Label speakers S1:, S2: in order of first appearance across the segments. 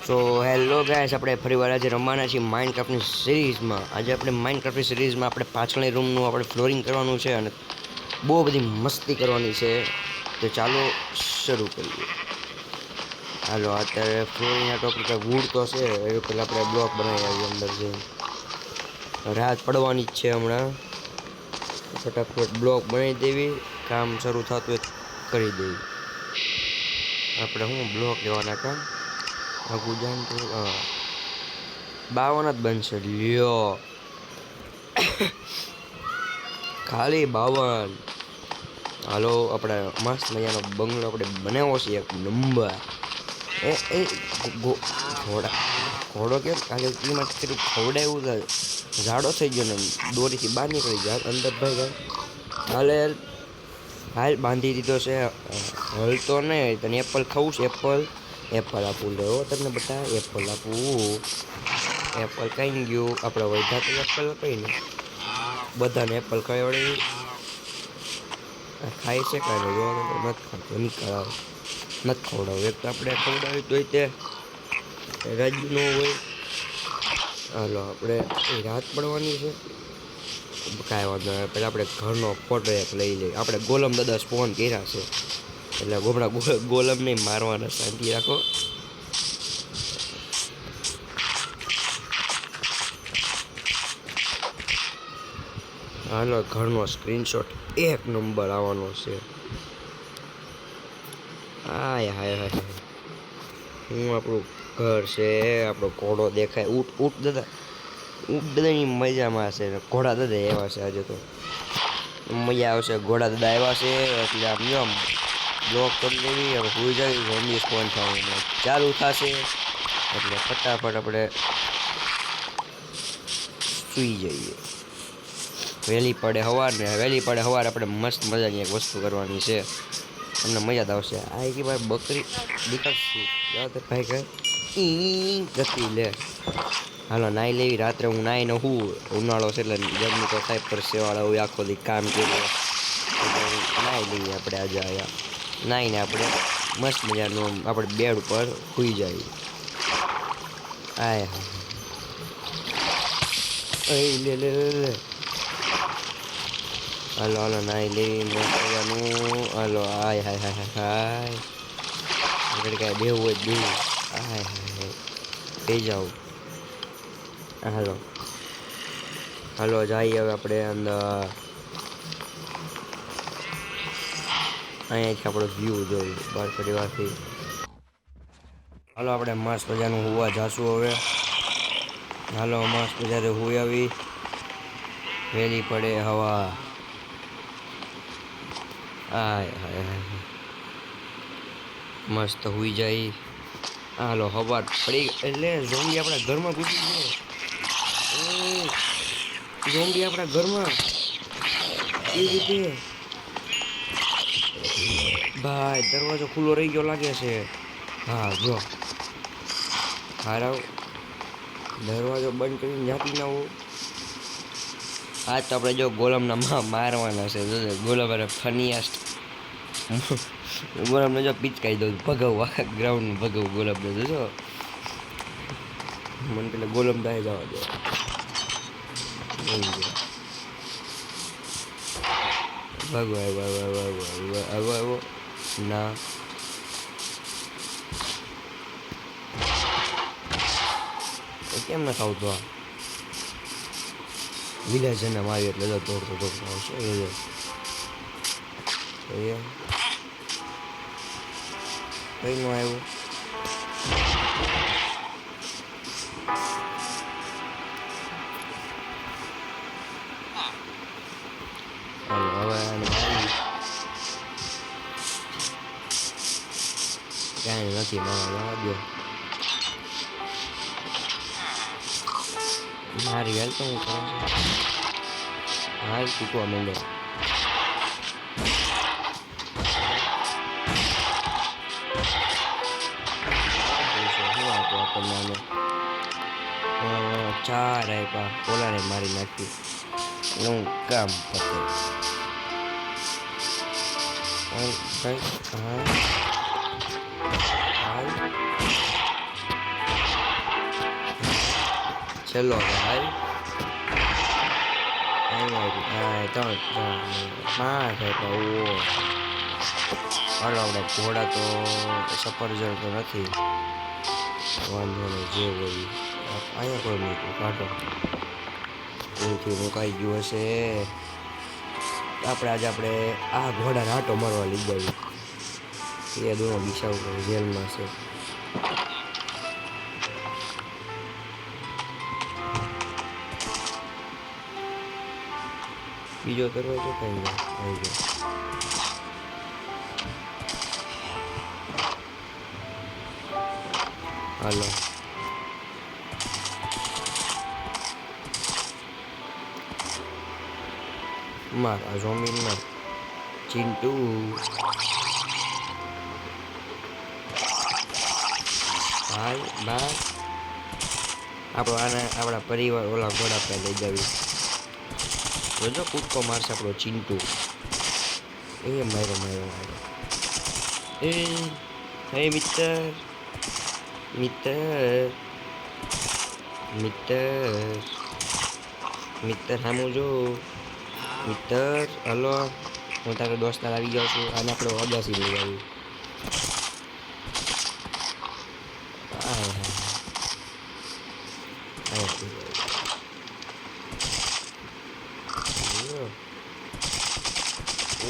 S1: So hello guys, આપણે ફરીવાર આજે રમવાના છીએ માઇનક્રાફ્ટની સિરીઝમાં. આજે આપણે માઇનક્રાફ્ટની સિરીઝમાં આપણે પાછળની રૂમનું આપણે ફ્લોરિંગ કરવાનું છે અને બહુ બધી મસ્તી કરવાની છે. તો ચાલો શરૂ કરીએ. હાલો, અત્યારે ફ્લોરિંગના ટોપિક વુડ તો છે, એ પહેલાં આપણે બ્લોક બનાવી આવીએ અંદર જઈને. રાત પડવાની જ છે હમણાં. ફટાફટ બ્લોક બનાવી દેવી, કામ શરૂ થતું એ કરી દેવી. આપણે શું બ્લોક લેવાના કામ ગુજાન તો 52 જ બનશે. લ્યો, ખાલી 52. હાલો, આપણે મસ્ત મજાનો બંગલો આપણે બનાવ્યો છે એક નંબર. એ ઘોડો કેમ કાલે એમાં કેટલું ખવડાવ્યું છે, ઝાડો થઈ ગયો ને દોરીથી બહાર નીકળી જાય અંદર ભાઈ. હાલે હાલ બાંધી દીધો છે. હલતો નહીં, તને એપલ ખાવું છે? એપલ આપું. લેવો તમને બટા, એપલ આપું. એપલ કઈ ગયું આપણે વૈધા તો એપલ કઈ ને બધાને એપલ ખવડાવી. ખાય છે કાંઈ જોવાનું તો નથી ખાતો, નીકળાવ નથી ખવડાવું. એક તો આપણે ખવડાવી તોય તે રાજી ન હોય. હાલો, આપણે રાત પડવાની છે, કાંઈ વાંધો નહીં. પહેલાં આપણે ઘરનો ફોટો એક લઈ લઈએ. આપણે ગોલમ દાદા સ્પોન કર્યા છે એટલે હમણાં ગોલમ નહીં મારવાના, શાંતિ રાખો. હાલો, ઘરનો સ્ક્રીનશોટ એક નંબર આવવાનો છે. હાય હાય હાય, હું આપણું ઘર છે. આપણો ઘોડો દેખાય. ઊંટ દાદાની મજામાં છે. ઘોડા દાદા એવા છે. આજે તો મજા આવશે. ઘોડા દાદા આવ્યા છે એટલે આમ જો બ્લોક કરી દેવી. હવે સુઈ જાય, ઝોમ્બી સ્પોન થવાનું ચાલુ થશે એટલે ફટાફટ આપણે સૂઈ જઈએ. વહેલી પડે સવાર આપણે મસ્ત મજાની એક વસ્તુ કરવાની છે, તમને મજા જ આવશે. આ કે ભાઈ બકરી દીકરશું ભાઈ ગતિ લે. હાલો, નાહી લેવી. રાત્રે હું નાહી ન હું, ઉનાળો છે એટલે ગરમી તો થાય પર સેવાળા હોય, આખો દી કામ કર્યું. નાહી લઈએ આપણે આજે. આયા નાહીને આપણે મસ્ત મજાનું આપણે બેડ ઉપર સૂઈ જઈએ. આય લે લે લે. હાલો હાલો, નાહી લેવી મસ્ત મજાનું. હાલો, હાય હાય હાય હાય. આગળ કાંઈ બેવું હોય બેવું. હાય હાય થઈ જાઉં. હાલો હાલો, જઈએ હવે આપણે અંદર. અહીંયાથી આપણો વ્યૂ જોયું બાર પરિવારથી. હાલો, આપણે મસ્ત મજાનું હોવા જાશું હવે. હાલો, મસ્ત મજાને હોઈ આવી. વહેલી પડે હવા. હાય હાય હાય, મસ્ત હોઈ જાય. હાલો, હવા પડી એટલે ઝોમ્બી આપણા ઘરમાં ઘૂસી ગયો. ઝોમ્બી આપણા ઘરમાં એ રીતે ભાઈ દરવાજો ખુલ્લો રહી ગયો લાગે છે. હા જો, હારાવ દરવાજો બંધ કરીને જાતી ના હો. આજ તો આપણે જો ગોલમના મારવાના છે. ગોલમ ફનીએસ્ટ ગોલમને જો પિચકાઈ દઉં, ભગાવું આખા ગ્રાઉન્ડ ભગાવું ગોલમને જો. મને પેલા ગોલમ દાય જવા દે. ભાગો આવ્યો ના. કેમ ના ખાવ તો? વિલેજને મારી એટલે દોડતો આવશે. કઈ નો આવ્યો. હવે કાંઈ નથી મારા દો. મારી હેલ્પ તો હું કરું છું. હાલ તૂટવા માંડે. શું આપો આપણને? 4 આપ્યા. ઓલાને મારી નાખી. હું કામ પતે. હા છેલ્લો ભાઈ હા ત્રણ પાંચ આપ્યા. હાલો આપણે ઘોડા તો સફરજન તો નથી, વાંધો નહીં જે હોય અહીંયા કોઈ મૂકું કાઢો એથી મુકાઈ ગયું હશે. આપણે આ ઘોડાને આંટો મારવા લઈ જવી. એ દોનો બિસાવ જેલમાં છે. બીજો દરવાજો કઈ આવી ગયો. હાલો મારા ઝોમ્બીમાં ચિંટુ ભાઈ બાર આપણા પરિવાર ઓલા ઘોડા પર લઈ જાવી. જોજો કૂદકો મારશે આપણો ચિંટુ. એ માર્યો એ હે મિત્ર મિત્ર મિત્ર મિત્ર સામું જો મિત્ર. હલો હું તારો દોસ્તાર આવી ગયો છું અને આપણે અગાસી લઈ આવી.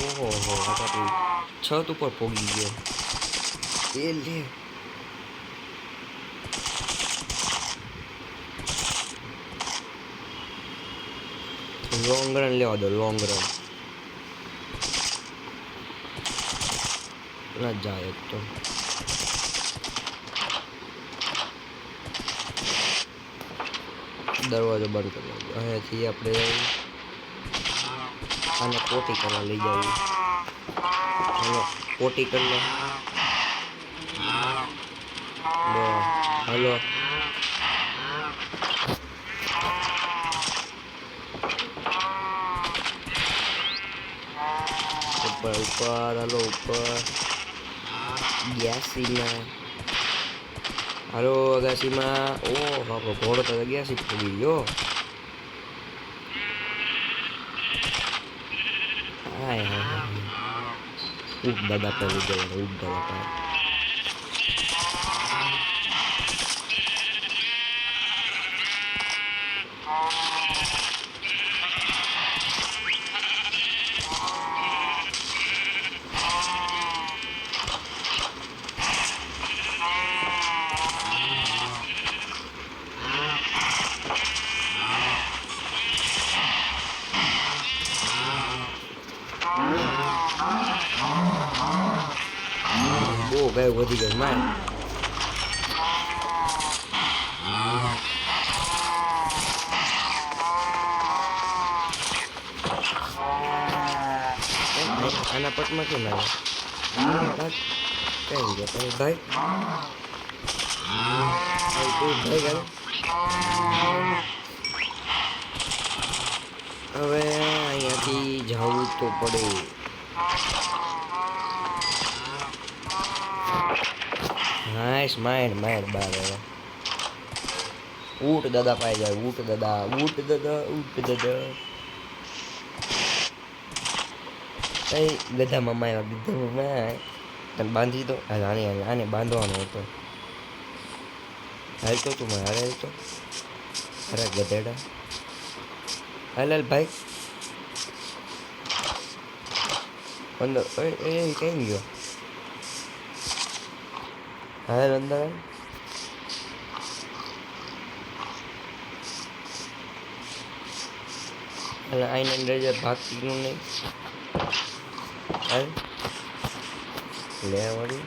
S1: ઓહો છત ઉપર પોગી ગયો. એ લે લોંગ રન લેવા દો. લોંગ રન ના જાય તો દરવાજો બંધ કરી દો. અહીંયાથી આપણે આને પોટી કરવા લઈ જઈએ. હલો પોટી કરી લો. હલો ઉપર ઉપર હલો ઉપર અગાસીમાં. હાલો અગાસીમાં. ઓહો આપણો ઘોડો તો અગાસી પડી ગયો. હાય હાય ઉઠ દાદા પર લઈ જવાનું. ઉઠ દાદા પર બહુ ગાય વધી ગઈ માર. આના પટમાં કેમ આવ્યા કઈ ગયા તમે ભાઈ? ભાઈ ગયા હવે અહીંયાથી જવું તો પડે. નાઈસ માઇન્ડ માઇન્ડ બાર હવે ઊંટ દાદા પાઈ જાય. ઊંટ દાદા ઊંટ દાદા ઊંટ દાદા કઈ ગધા મામા આવ્યા. ગધા મામા તને બાંધી દો. આને બાંધવાનો હતો. હાલતો તું મને હારે હાલતો. અરે ગધેડા હાલ હાલ ભાઈ અંદર. એ કઈ ગયો? હાલ અંદર આઈને અંદર જે ભાગતીનું નહીં. હાલ લે વળી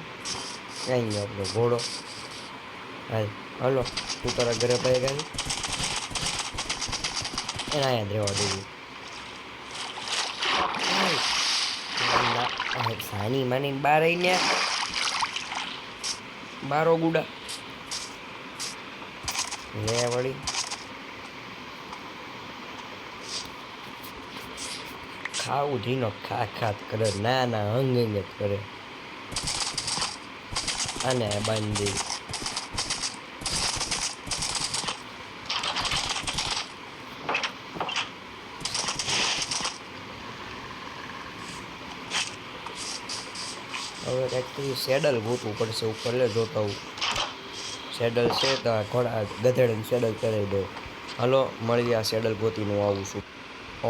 S1: ક્યાં ગયો આપણો ઘોડો? હાલ હાલો તું તારા ઘરે ભાઈ ગઈ એને અહીંયા જ રહેવા દેવું. સાની માની બાર આવીને બારો ગુડા લે વળી. ખાવું ધીનો ખા ખાત કરે. ના ના હંગ જ કરે. અને બાંધી કંઈક સેડલ ગોતવું પડશે ઉપર. લે જોતો હું સેડલ છે તો ઘોડા ગધેડાને સેડલ કરાવી દઉં. હલો મળીએ, આ સેડલ ગોતીને હું આવું છું.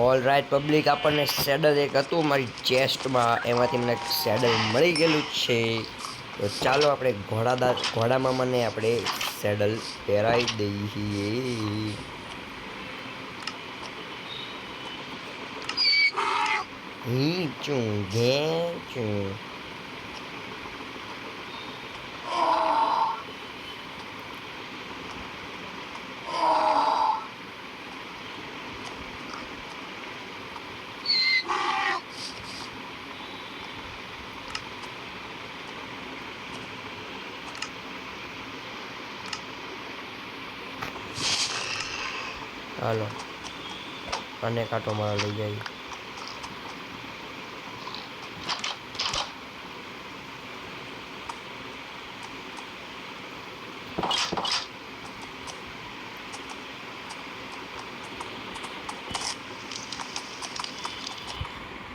S1: ઓલ રાઈટ પબ્લિક, આપણને સેડલ એક હતું મારી ચેસ્ટમાં, એમાંથી મને સેડલ મળી ગયેલું છે. તો ચાલો આપણે ઘોડામાં મને આપણે સેડલ પહેરાવી દઈએ. ચું ઘે ચું. હાલો અને કાંટો મારા લઈ જાય.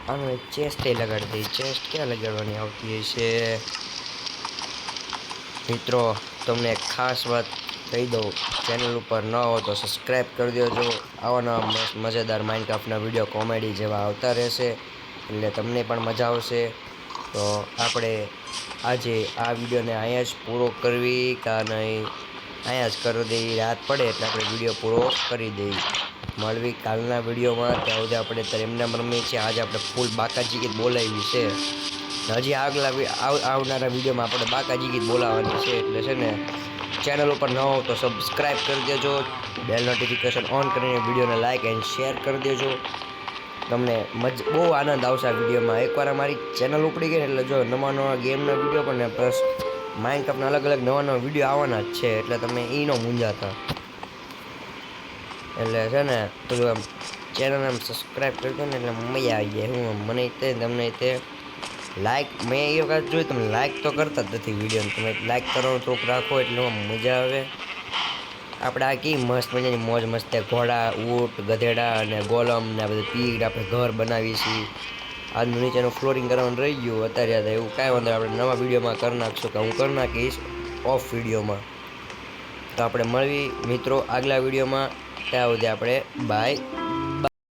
S1: આનો ચેસ્ટ લગાડી દઈ. ચેસ્ટ ક્યાં લગાડવાની આવતી છે મિત્રો? તમને ખાસ વાત કહી દઉં, ચેનલ ઉપર ન હો તો સબસ્ક્રાઈબ કરી દેજો. આવા નવા મસ્ત મજેદાર માઇનક્રાફ્ટના વિડીયો કોમેડી જેવા આવતા રહેશે, એટલે તમને પણ મજા આવશે. તો આપણે આજે આ વિડીયોને અહીંયા જ પૂરો કરવી કા નહીં, અહીંયા જ કરી દઈએ. રાત પડે એટલે આપણે વિડીયો પૂરો કરી દઈએ. મળવી કાલના વિડીયોમાં. ત્યાં સુધી આપણે અત્યારે એમને રમીએ છીએ. આજે આપણે ફૂલ બાકાજી ગીત બોલાવી છે. હજી આવનારા વિડીયોમાં આપણે બાકાજી ગીત બોલાવવાની છે. એટલે છે ને, ચેનલ ઉપર ન હો તો સબસ્ક્રાઈબ કરી દેજો, બેલ નોટિફિકેશન ઓન કરીને વિડીયોને લાઇક એન્ડ શેર કરી દેજો. તમને બહુ આનંદ આવશે આ વિડીયોમાં. એકવાર અમારી ચેનલ ઉપડી ગઈ ને એટલે જો નવા ગેમના વિડીયો પણ ને પ્લસ માઇનક્રાફ્ટના અલગ અલગ નવા વિડીયો આવવાના જ છે. એટલે તમે એ ન મૂંઝાતા. એટલે છે ને પેલું આમ ચેનલ આમ સબસ્ક્રાઈબ કરી દો ને એટલે મજા આવી જાય. હું મને તે તમને તે લાઇક મેં એ વખત જોયું, તમે લાઇક તો કરતા જ નથી વિડીયોને. તમે લાઇક કરવાનું થોડુંક રાખો એટલે મજા આવે. આપણે આ કેવી મસ્ત મજાની મોજ મસ્તી ઘોડા, ઊંટ, ગધેડા અને ગોલમ ને આ બધું પીડ આપણે ઘર બનાવીએ છીએ. આજનું નીચેનું ફ્લોરિંગ કરવાનું રહી ગયું અત્યારે. એવું કાંઈ વાંધો આપણે નવા વિડીયોમાં કરી નાખશું, કે હું કરી નાખીશ ઓફ વિડીયોમાં. તો આપણે મળવી મિત્રો આગલા વિડીયોમાં. ત્યાં સુધી આપણે બાય.